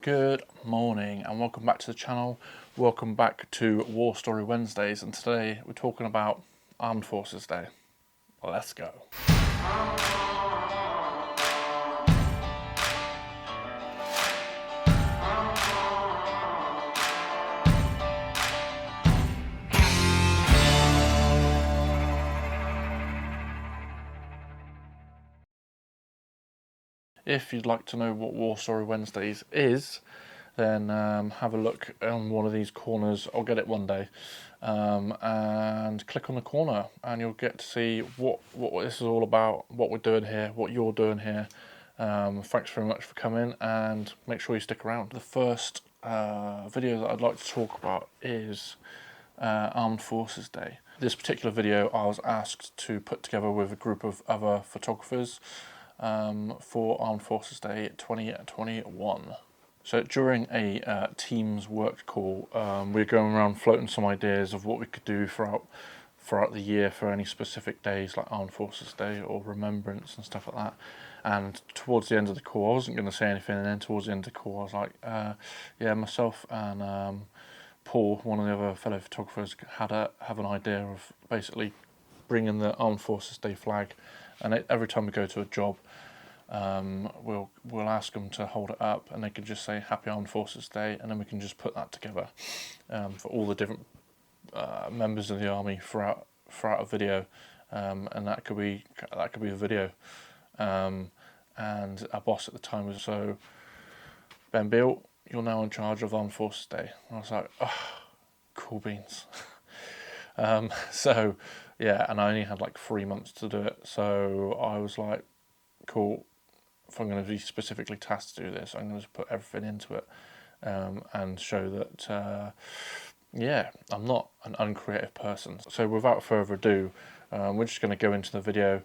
Good morning and welcome back to the channel. Welcome back to War Story Wednesdays, and today we're talking about Armed Forces Day. Let's go. If you'd like to know what War Story Wednesdays is, then have a look on one of these corners. I'll get it one day, and click on the corner and you'll get to see what this is all about, what we're doing here, what you're doing here. Thanks very much for coming, and make sure you stick around. The first video that I'd like to talk about is Armed Forces Day. This particular video I was asked to put together with a group of other photographers for Armed Forces Day 2021. So during a Teams work call, we were going around floating some ideas of what we could do throughout the year for any specific days like Armed Forces Day or Remembrance and stuff like that. And towards the end of the call, I wasn't going to say anything, and then towards the end of the call I was like, yeah, myself and Paul, one of the other fellow photographers, have an idea of basically bringing the Armed Forces Day flag, and every time we go to a job, we'll ask them to hold it up, and they can just say Happy Armed Forces Day, and then we can just put that together for all the different members of the army throughout a video, and that could be a video. And our boss at the time was Beale, you're now in charge of Armed Forces Day. And I was like, oh, cool beans. So yeah, and I only had like 3 months to do it, so I was like, cool, if I'm going to be specifically tasked to do this, I'm going to put everything into it, and show that yeah, I'm not an uncreative person. So without further ado, we're just going to go into the video.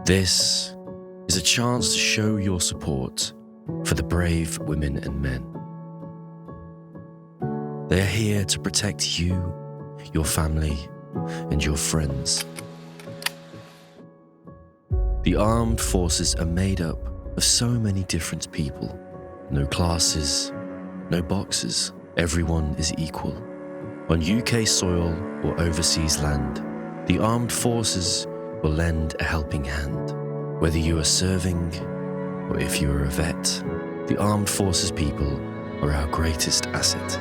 This is a chance to show your support for the brave women and men. They are here to protect you, your family, and your friends. The armed forces are made up of so many different people. No classes, no boxes. Everyone is equal. On UK soil or overseas land, the armed forces will lend a helping hand. Whether you are serving or if you are a vet, the armed forces people are our greatest asset.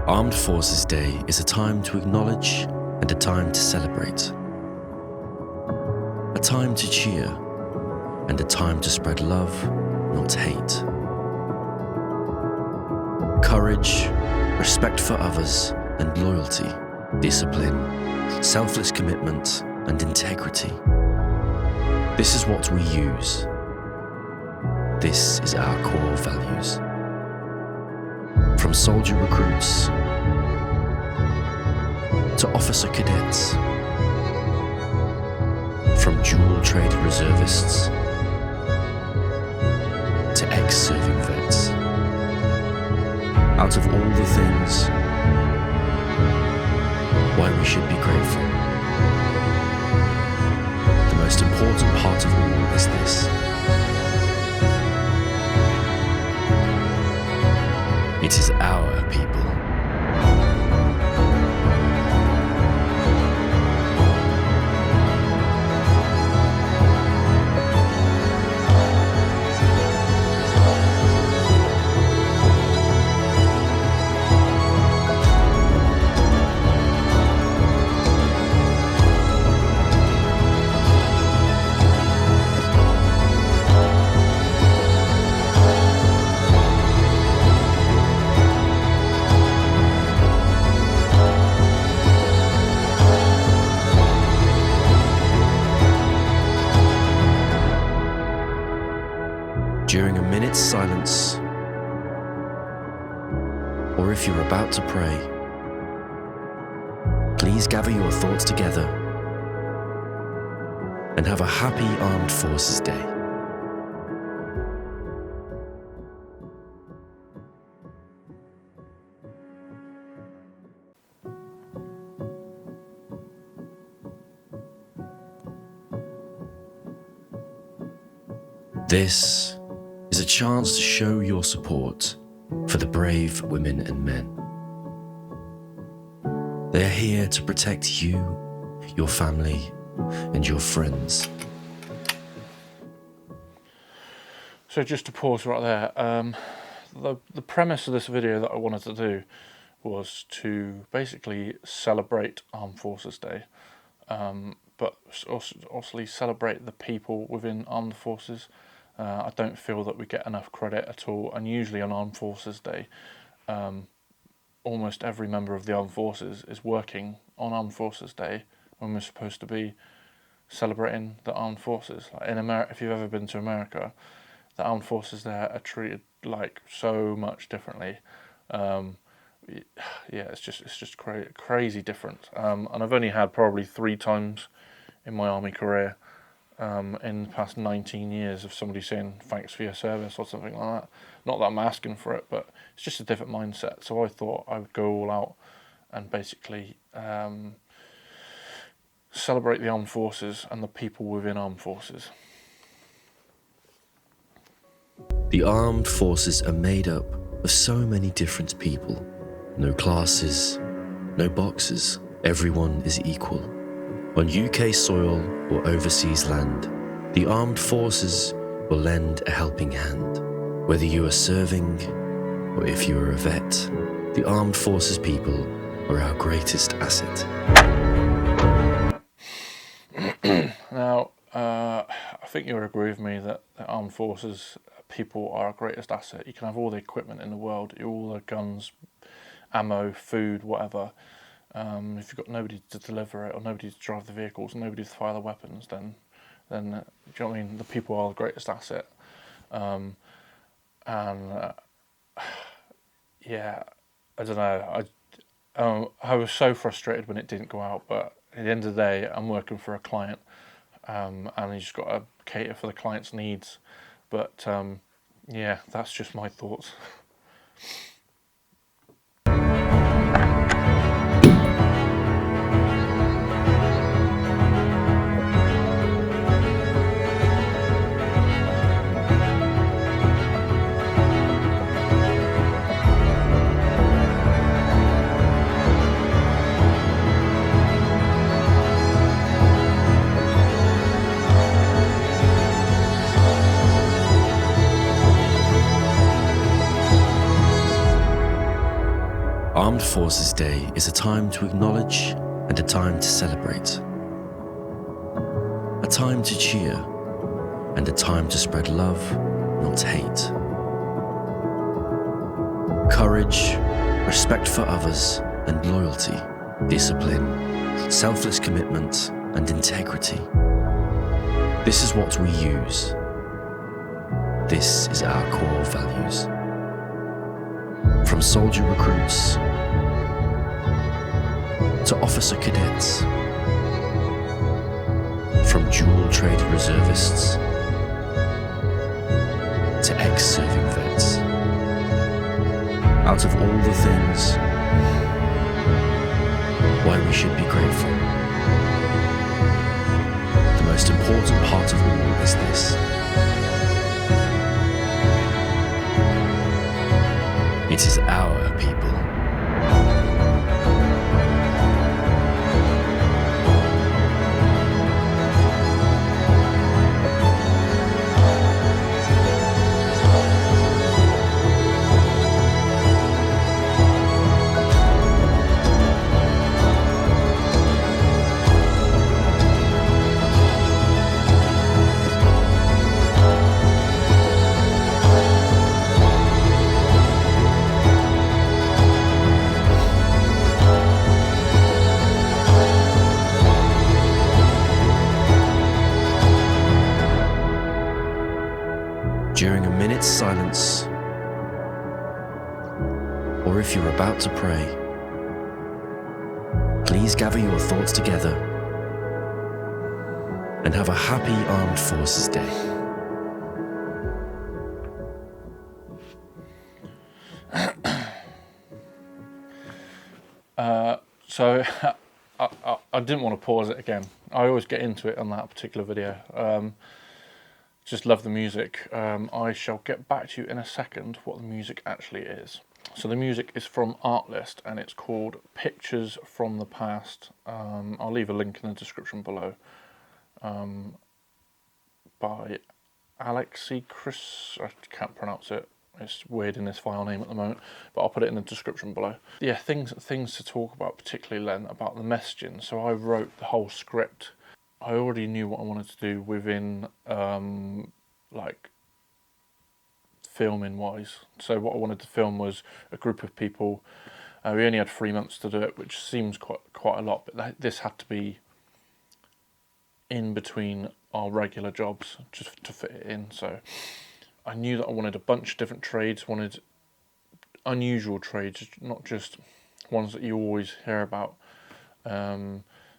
Armed Forces Day is a time to acknowledge and a time to celebrate. A time to cheer and a time to spread love, not hate. Courage, respect for others, and loyalty, discipline, selfless commitment, and integrity. This is what we use. This is our core values. From soldier recruits to officer cadets, from dual-trade reservists to ex-serving vets. Out of all the things why we should be grateful, the most important part of all is this: it is our people. during a minute's silence, or if you're about to pray, please gather your thoughts together and have a happy Armed Forces Day. This is a chance to show your support for the brave women and men. They are here to protect you, your family, and your friends. So just to pause right there, the premise of this video that I wanted to do was to basically celebrate Armed Forces Day, but also celebrate the people within Armed Forces. I don't feel that we get enough credit at all, and usually on Armed Forces Day, almost every member of the Armed Forces is working on Armed Forces Day when we're supposed to be celebrating the Armed Forces. Like in America, if you've ever been to America, the Armed Forces there are treated like so much differently. Yeah, it's just crazy different. And I've only had probably 3 times in my army career, in the past 19 years, of somebody saying thanks for your service or something like that. Not that I'm asking for it, but it's just a different mindset. So I thought I would go all out and basically celebrate the armed forces and the people within armed forces. The armed forces are made up of so many different people. No classes, no boxes. Everyone is equal. On UK soil or overseas land, the armed forces will lend a helping hand. Whether you are serving or if you are a vet, the armed forces people are our greatest asset. Now, I think you'll agree with me that the armed forces people are our greatest asset. You can have all the equipment in the world, all the guns, ammo, food, whatever. If you've got nobody to deliver it, or nobody to drive the vehicles, nobody to fire the weapons, then do you know what I mean? The people are the greatest asset. Yeah, I don't know. I was so frustrated when it didn't go out, but at the end of the day, I'm working for a client, and you just got to cater for the client's needs. But yeah, that's just my thoughts. Armed Forces Day is a time to acknowledge and a time to celebrate. A time to cheer and a time to spread love, not hate. Courage, respect for others, and loyalty, discipline, selfless commitment, and integrity. This is what we use. This is our core values. From soldier recruits to officer cadets, from dual-trade reservists to ex-serving vets. Out of all the things why we should be grateful, the most important part of all is this: it is our people. minute's silence, or if you're about to pray, please gather your thoughts together and have a happy Armed Forces Day. So I didn't want to pause it again. I always get into it on that particular video. Just love the music. I shall get back to you in a second what the music actually is. So the music is from Artlist and it's called Pictures from the Past. I'll leave a link in the description below. By Alexi Chris, I can't pronounce it. It's weird in this file name at the moment, but I'll put it in the description below. Yeah, things to talk about, particularly then about the messaging. So I wrote the whole script. I already knew what I wanted to do within, like, filming wise. So what I wanted to film was a group of people. We only had 3 months to do it, which seems quite a lot, but this had to be in between our regular jobs just to fit it in. So I knew that I wanted a bunch of different trades, wanted unusual trades, not just ones that you always hear about.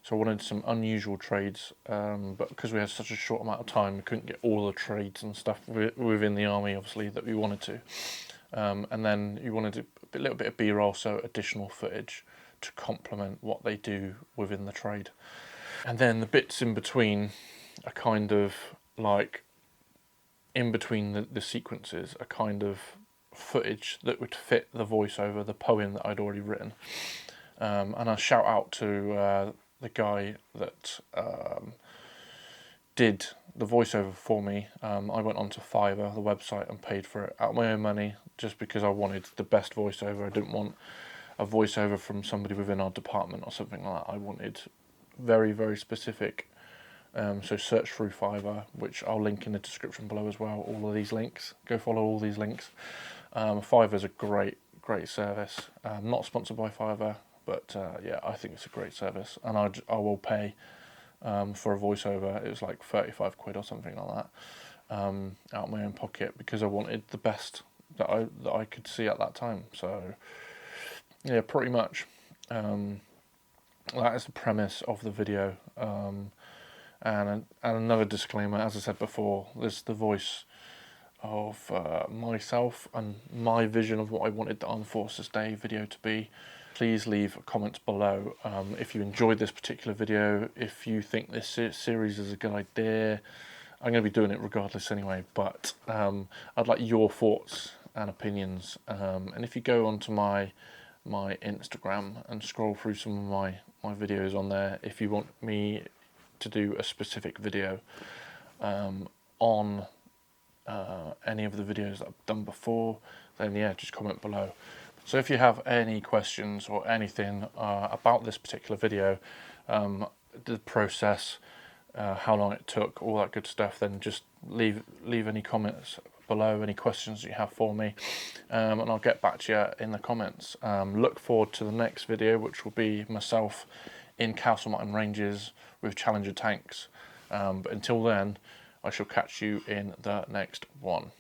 So I wanted some unusual trades, but because we had such a short amount of time, we couldn't get all the trades and stuff within the army, obviously, that we wanted to. And then you wanted a little bit of B-roll, so additional footage to complement what they do within the trade. And then the bits in between are kind of like, in between the sequences, a kind of footage that would fit the voiceover, the poem that I'd already written. And I shout out to the guy that did the voiceover for me. I went onto Fiverr, the website, and paid for it out of my own money, just because I wanted the best voiceover. I didn't want a voiceover from somebody within our department or something like that. I wanted very, very specific. So search through Fiverr, which I'll link in the description below as well. All of these links, go follow all these links. Fiverr's a great service. Not sponsored by Fiverr, but yeah, I think it's a great service, and I will pay for a voiceover. It was like 35 quid or something like that, out of my own pocket, because I wanted the best that I could see at that time. So yeah, pretty much that is the premise of the video. And another disclaimer, as I said before, this is the voice of myself and my vision of what I wanted the Armed Forces Day video to be. Please leave comments below if you enjoyed this particular video, if you think this series is a good idea. I'm going to be doing it regardless anyway, but I'd like your thoughts and opinions. And if you go onto my Instagram and scroll through some of my videos on there, if you want me to do a specific video on any of the videos that I've done before, then yeah, just comment below. So if you have any questions or anything about this particular video, the process, how long it took, all that good stuff, then just leave any comments below, any questions you have for me, and I'll get back to you in the comments. Look forward to the next video, which will be myself in Castle Mountain Ranges with Challenger tanks. But until then, I shall catch you in the next one.